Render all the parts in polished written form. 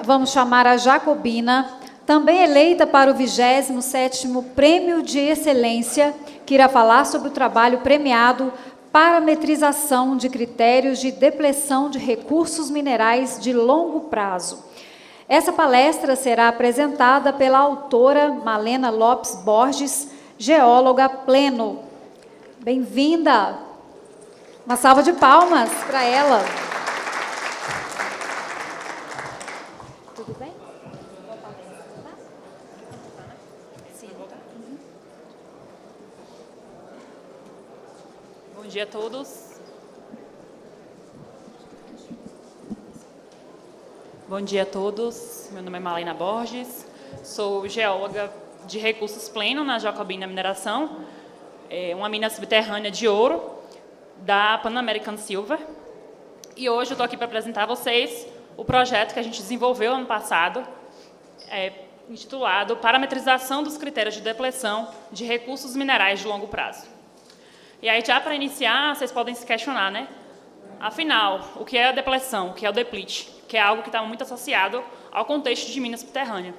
vamos chamar a Jacobina, também eleita para o 27º Prêmio de Excelência, que irá falar sobre o trabalho premiado Parametrização de Critérios de Depleção de Recursos Minerais de Longo Prazo. Essa palestra será apresentada pela autora Malena Lopes Borges, geóloga pleno. Bem-vinda! Uma salva de palmas para ela. Tudo bem? Sim. Bom dia a todos. Bom dia a todos. Meu nome é Malena Borges. Sou geóloga de recursos pleno na Jacobina Mineração, uma mina subterrânea de ouro da Pan American Silver. E hoje eu estou aqui para apresentar a vocês o projeto que a gente desenvolveu ano passado, intitulado Parametrização dos Critérios de Depleção de Recursos Minerais de Longo Prazo. E aí, já para iniciar, vocês podem se questionar, né? Afinal, o que é a depleção, o que é o deplete, que é algo que está muito associado ao contexto de mina subterrânea.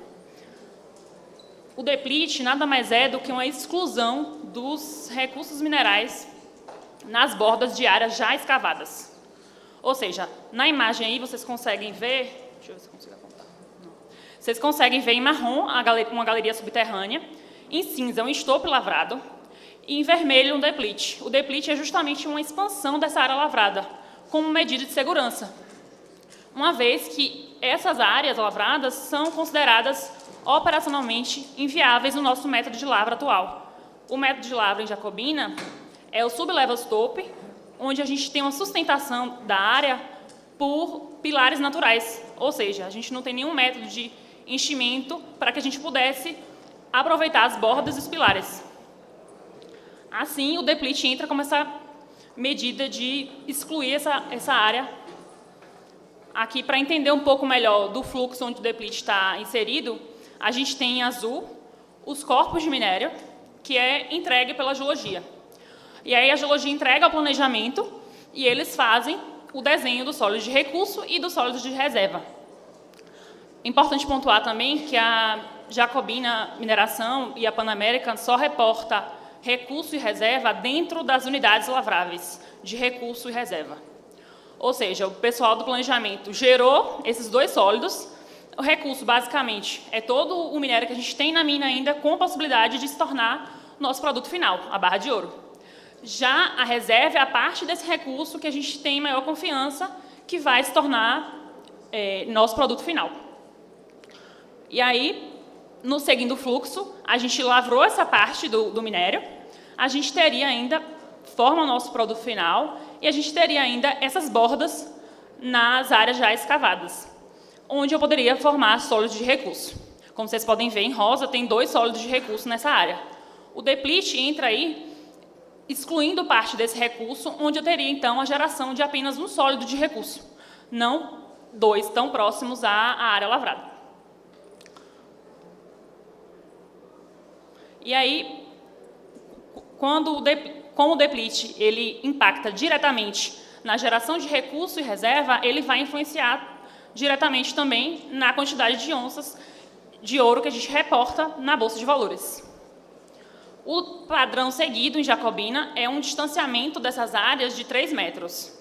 O deplete nada mais é do que uma exclusão dos recursos minerais nas bordas de áreas já escavadas. Ou seja, na imagem aí vocês conseguem ver, deixa eu ver se eu consigo apontar. Não. Vocês conseguem ver em marrom uma galeria subterrânea, em cinza um estope lavrado e em vermelho um deplete. O deplete é justamente uma expansão dessa área lavrada, como medida de segurança, uma vez que essas áreas lavradas são consideradas operacionalmente inviáveis no nosso método de lavra atual. O método de lavra em Jacobina é o sublevel stope, onde a gente tem uma sustentação da área por pilares naturais, ou seja, a gente não tem nenhum método de enchimento para que a gente pudesse aproveitar as bordas e os pilares. Assim, o deplete entra como essa medida de excluir essa área. Aqui, para entender um pouco melhor do fluxo onde o deplete está inserido, a gente tem em azul os corpos de minério, que é entregue pela geologia. E aí a geologia entrega o planejamento e eles fazem o desenho dos sólidos de recurso e dos sólidos de reserva. É importante pontuar também que a Jacobina Mineração e a Pan American só reporta recurso e reserva dentro das unidades lavráveis de recurso e reserva. Ou seja, o pessoal do planejamento gerou esses dois sólidos. O recurso, basicamente, é todo o minério que a gente tem na mina ainda com a possibilidade de se tornar nosso produto final, a barra de ouro. Já a reserva é a parte desse recurso que a gente tem maior confiança que vai se tornar nosso produto final. E aí, no seguindo o fluxo, a gente lavrou essa parte do minério, a gente teria ainda, forma o nosso produto final, e a gente teria ainda essas bordas nas áreas já escavadas, onde eu poderia formar sólidos de recurso. Como vocês podem ver, em rosa, tem dois sólidos de recurso nessa área. O deplete entra aí, excluindo parte desse recurso, onde eu teria, então, a geração de apenas um sólido de recurso, não dois tão próximos à área lavrada. E aí, como o deplete ele impacta diretamente na geração de recurso e reserva, ele vai influenciar diretamente também na quantidade de onças de ouro que a gente reporta na Bolsa de Valores. O padrão seguido em Jacobina é um distanciamento dessas áreas de 3 metros.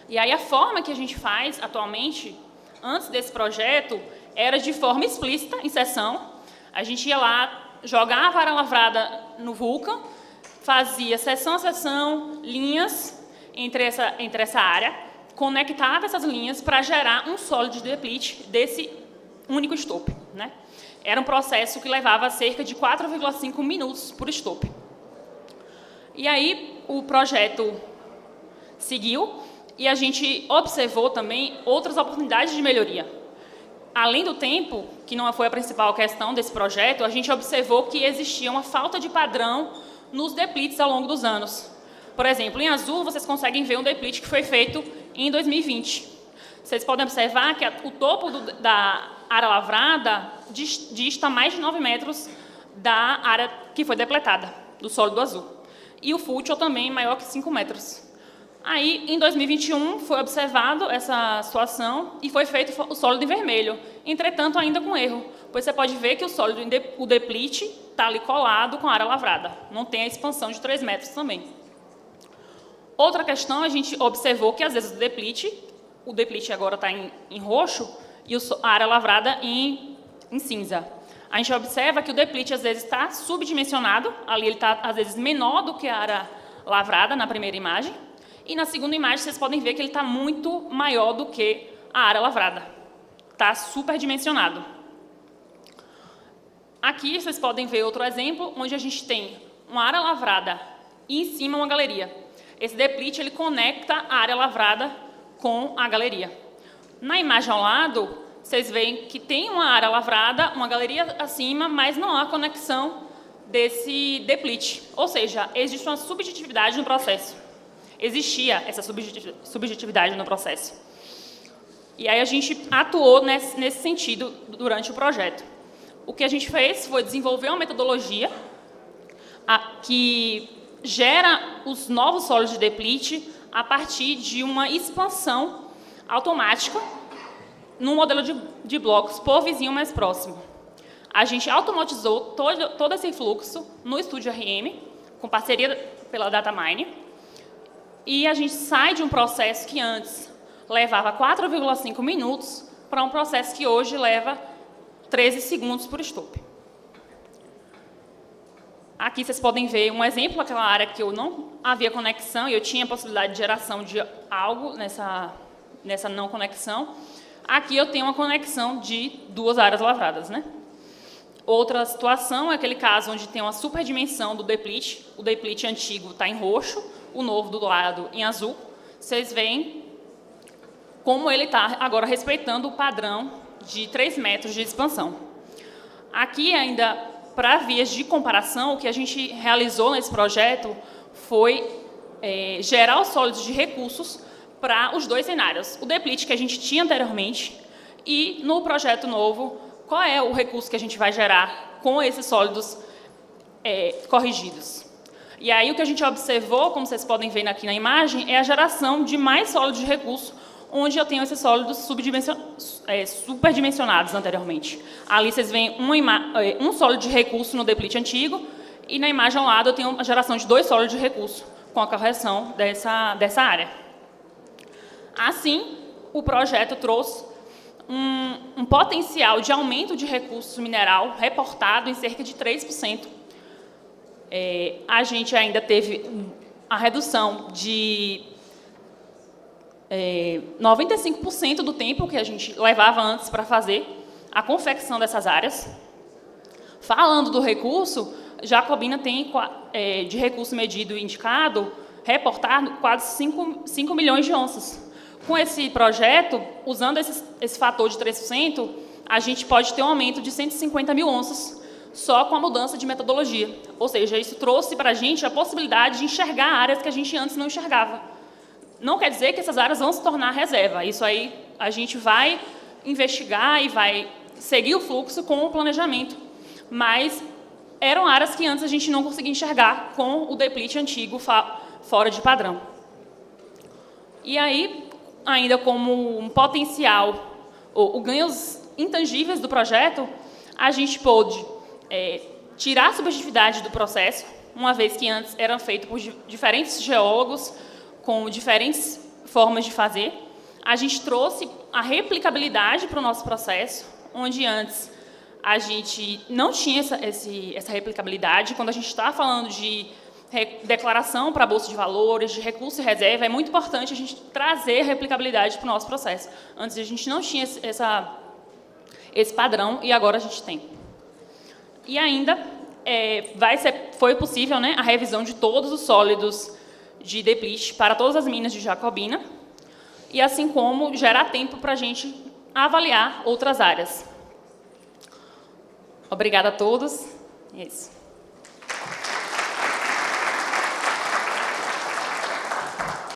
E aí a forma que a gente faz atualmente, antes desse projeto, era de forma explícita, em seção. A gente ia lá, jogava a área lavrada no vulcão, fazia seção a seção, linhas entre essa área, conectava essas linhas para gerar um sólido de deplete desse único estope, né? Era um processo que levava cerca de 4,5 minutos por estope. E aí o projeto seguiu e a gente observou também outras oportunidades de melhoria. Além do tempo, que não foi a principal questão desse projeto, a gente observou que existia uma falta de padrão nos depletes ao longo dos anos. Por exemplo, em azul, vocês conseguem ver um deplete que foi feito em 2020. Vocês podem observar que o topo da área lavrada dista mais de 9 metros da área que foi depletada, do sólido azul. E o fútil também maior que 5 metros. Aí, em 2021, foi observado essa situação e foi feito o sólido em vermelho. Entretanto, ainda com erro, pois você pode ver que o sólido, o deplete, está ali colado com a área lavrada. Não tem a expansão de 3 metros também. Outra questão, a gente observou que, às vezes, o deplete agora está em roxo e a área lavrada em cinza. A gente observa que o deplete, às vezes, está subdimensionado. Ali ele está, às vezes, menor do que a área lavrada na primeira imagem. E na segunda imagem, vocês podem ver que ele está muito maior do que a área lavrada. Está superdimensionado. Aqui, vocês podem ver outro exemplo, onde a gente tem uma área lavrada e, em cima, uma galeria. Esse deplete, ele conecta a área lavrada com a galeria. Na imagem ao lado, vocês veem que tem uma área lavrada, uma galeria acima, mas não há conexão desse deplete. Ou seja, existe uma subjetividade no processo. Existia essa subjetividade no processo. E aí a gente atuou nesse sentido durante o projeto. O que a gente fez foi desenvolver uma metodologia que gera os novos sólidos de deplete a partir de uma expansão automática num modelo de blocos por vizinho mais próximo. A gente automatizou todo esse fluxo no Studio RM, com parceria pela Datamine, e a gente sai de um processo que antes levava 4,5 minutos para um processo que hoje leva 13 segundos por estupe. Aqui vocês podem ver um exemplo, aquela área que eu não havia conexão e eu tinha a possibilidade de geração de algo nessa não conexão. Aqui eu tenho uma conexão de 2 áreas lavradas, né? Outra situação é aquele caso onde tem uma superdimensão do deplete. O deplete antigo está em roxo, o novo do lado em azul. Vocês veem como ele está agora respeitando o padrão de 3 metros de expansão. Aqui ainda, para vias de comparação, o que a gente realizou nesse projeto foi gerar os sólidos de recursos para os 2 cenários. O deplete que a gente tinha anteriormente e, no projeto novo, qual é o recurso que a gente vai gerar com esses sólidos corrigidos. E aí o que a gente observou, como vocês podem ver aqui na imagem, é a geração de mais sólidos de recurso, onde eu tenho esses sólidos superdimensionados anteriormente. Ali vocês veem um sólido de recurso no deplete antigo, e na imagem ao lado eu tenho a geração de 2 sólidos de recurso, com a correção dessa área. Assim, o projeto trouxe um potencial de aumento de recurso mineral reportado em cerca de 3%. A gente ainda teve a redução de 95% do tempo que a gente levava antes para fazer a confecção dessas áreas. Falando do recurso, Jacobina tem de recurso medido e indicado, reportado quase 5 milhões de onças. Com esse projeto, usando esse fator de 3%, a gente pode ter um aumento de 150 mil onças só com a mudança de metodologia. Ou seja, isso trouxe para a gente a possibilidade de enxergar áreas que a gente antes não enxergava. Não quer dizer que essas áreas vão se tornar reserva. Isso aí a gente vai investigar e vai seguir o fluxo com o planejamento. Mas eram áreas que antes a gente não conseguia enxergar com o deplete antigo fora de padrão. E aí, ainda como um potencial, ou ganhos intangíveis do projeto, a gente pôde tirar a subjetividade do processo, uma vez que antes eram feitos por diferentes geólogos, com diferentes formas de fazer. A gente trouxe a replicabilidade para o nosso processo, onde antes a gente não tinha essa replicabilidade. Quando a gente está falando de declaração para a Bolsa de Valores, de recurso e reserva, é muito importante a gente trazer replicabilidade para o nosso processo. Antes a gente não tinha esse padrão e agora a gente tem. E ainda foi possível, né, a revisão de todos os sólidos de deplete para todas as minas de Jacobina, e assim como gerar tempo para a gente avaliar outras áreas. Obrigada a todos. É isso.